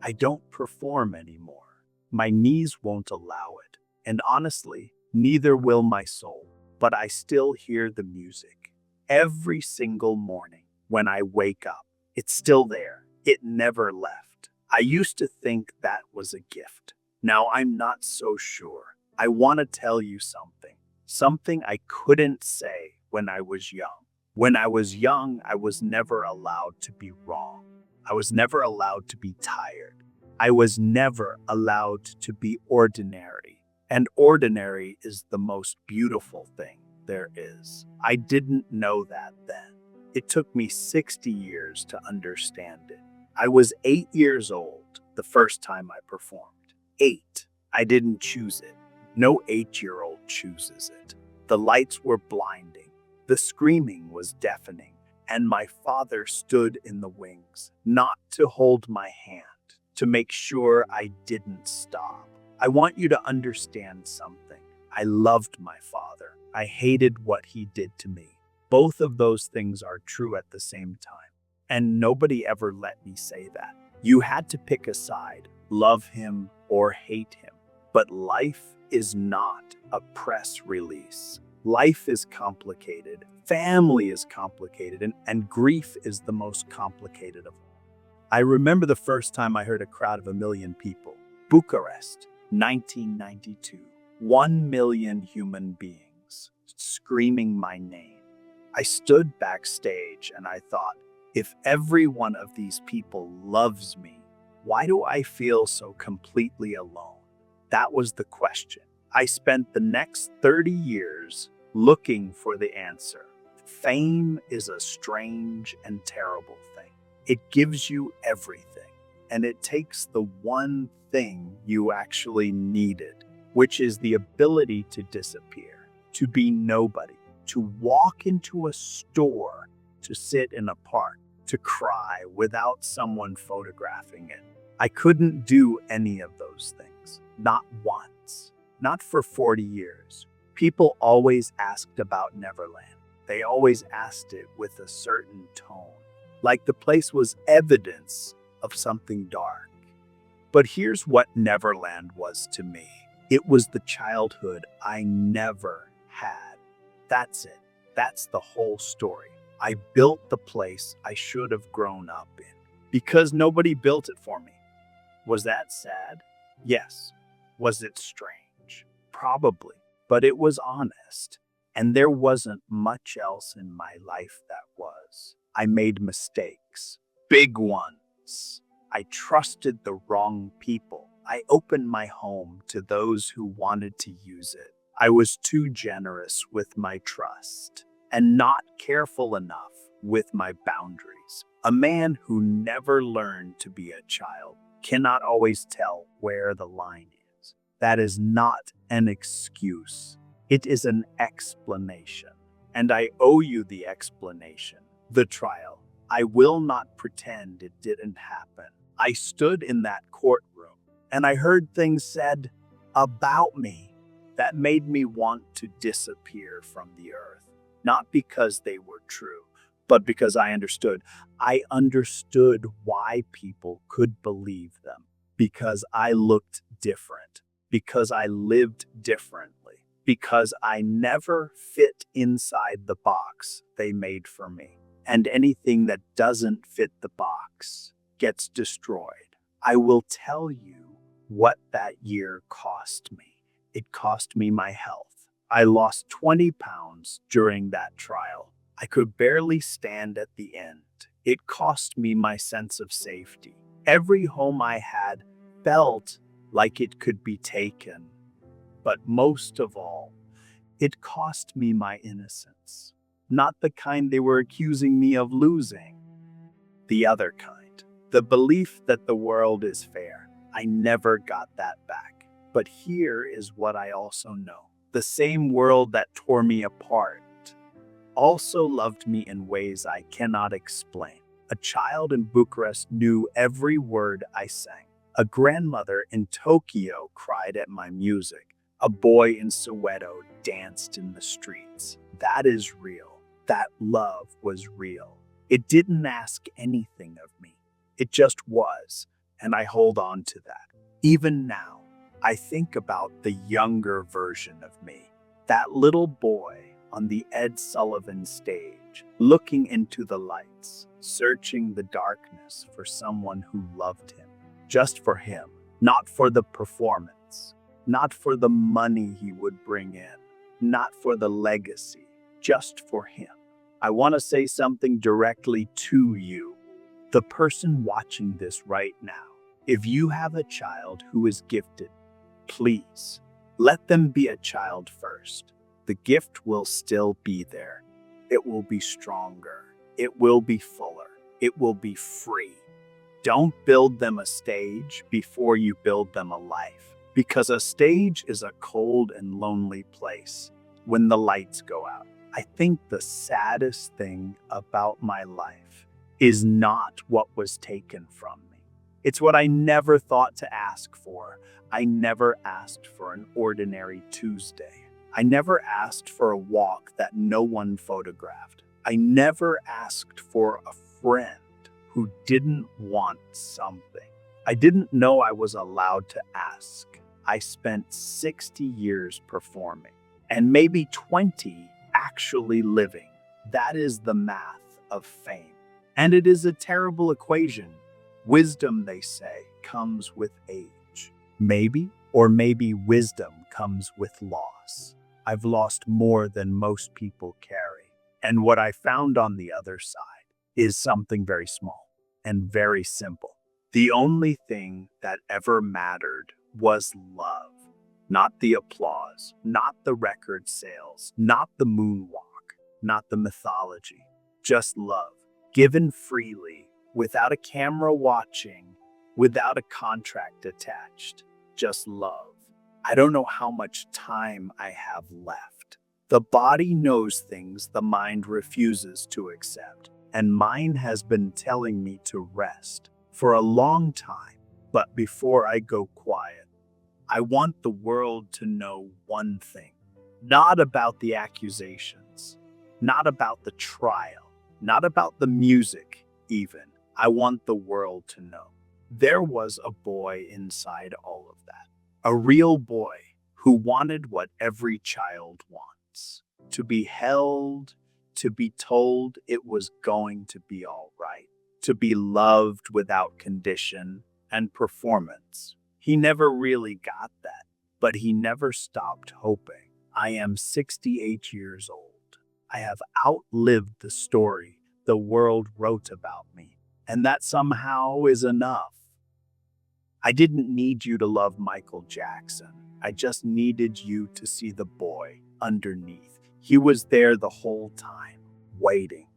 I don't perform anymore. My knees won't allow it. And honestly, neither will my soul. But I still hear the music. Every single morning when I wake up, it's still there. It never left. I used to think that was a gift. Now I'm not so sure. I want to tell you something. Something I couldn't say when I was young. When I was young, I was never allowed to be wrong. I was never allowed to be tired. I was never allowed to be ordinary. And ordinary is the most beautiful thing there is. I didn't know that then. It took me 60 years to understand it. I was 8 years old the first time I performed. 8. I didn't choose it. No 8-year-old chooses it. The lights were blinding. The screaming was deafening. And my father stood in the wings, not to hold my hand, to make sure I didn't stop. I want you to understand something. I loved my father. I hated what he did to me. Both of those things are true at the same time. And nobody ever let me say that. You had to pick a side, love him or hate him. But life is not a press release. Life is complicated. Family is complicated. And grief is the most complicated of all. I remember the first time I heard a crowd of 1 million people. Bucharest, 1992. 1 million human beings screaming my name. I stood backstage and I thought, if every one of these people loves me, why do I feel so completely alone? That was the question. I spent the next 30 years looking for the answer. Fame is a strange and terrible thing. It gives you everything, and it takes the one thing you actually needed, which is the ability to disappear, to be nobody, to walk into a store, to sit in a park, to cry without someone photographing it. I couldn't do any of those things, not once, not for 40 years. People always asked about Neverland. They always asked it with a certain tone, like the place was evidence of something dark. But here's what Neverland was to me. It was the childhood I never had. That's it. That's the whole story. I built the place I should have grown up in because nobody built it for me. Was that sad? Yes. Was it strange? Probably. But it was honest. And there wasn't much else in my life that was. I made mistakes. Big ones. I trusted the wrong people. I opened my home to those who wanted to use it. I was too generous with my trust and not careful enough with my boundaries. A man who never learned to be a child cannot always tell where the line is. That is not an excuse. It is an explanation. And I owe you the explanation, the trial. I will not pretend it didn't happen. I stood in that courtroom and I heard things said about me that made me want to disappear from the earth. Not because they were true, but because I understood. I understood why people could believe them. Because I looked different. Because I lived differently. Because I never fit inside the box they made for me. And anything that doesn't fit the box gets destroyed. I will tell you what that year cost me. It cost me my health. I lost 20 pounds during that trial. I could barely stand at the end. It cost me my sense of safety. Every home I had felt like it could be taken. But most of all, it cost me my innocence. Not the kind they were accusing me of losing. The other kind. The belief that the world is fair. I never got that back. But here is what I also know. The same world that tore me apart also loved me in ways I cannot explain. A child in Bucharest knew every word I sang. A grandmother in Tokyo cried at my music. A boy in Soweto danced in the streets. That is real. That love was real. It didn't ask anything of me. It just was. and I hold on to that. Even now, I think about the younger version of me, that little boy on the Ed Sullivan stage, looking into the lights, searching the darkness for someone who loved him, just for him, not for the performance, not for the money he would bring in, not for the legacy, just for him. I want to say something directly to you, the person watching this right now. If you have a child who is gifted, please let them be a child first. The gift will still be there. It will be stronger. It will be fuller. It will be free. Don't build them a stage before you build them a life, because a stage is a cold and lonely place when the lights go out. I think the saddest thing about my life is not what was taken from me. It's what I never thought to ask for. I never asked for an ordinary Tuesday. I never asked for a walk that no one photographed. I never asked for a friend who didn't want something. I didn't know I was allowed to ask. I spent 60 years performing, and maybe 20 actually living. That is the math of fame. And it is a terrible equation. Wisdom, they say, comes with age. Maybe, or maybe wisdom comes with loss. I've lost more than most people carry. And what I found on the other side is something very small and very simple. The only thing that ever mattered was love. Not the applause, not the record sales, not the moonwalk, not the mythology. Just love, given freely, without a camera watching, without a contract attached. Just love. I don't know how much time I have left. The body knows things the mind refuses to accept, and mine has been telling me to rest for a long time. But before I go quiet, I want the world to know one thing. Not about the accusations, not about the trial, not about the music even. I want the world to know there was a boy inside all of that. A real boy who wanted what every child wants. To be held, to be told it was going to be all right. To be loved without condition and performance. He never really got that, but he never stopped hoping. I am 68 years old. I have outlived the story the world wrote about me, and that somehow is enough. I didn't need you to love Michael Jackson. I just needed you to see the boy underneath. He was there the whole time, waiting.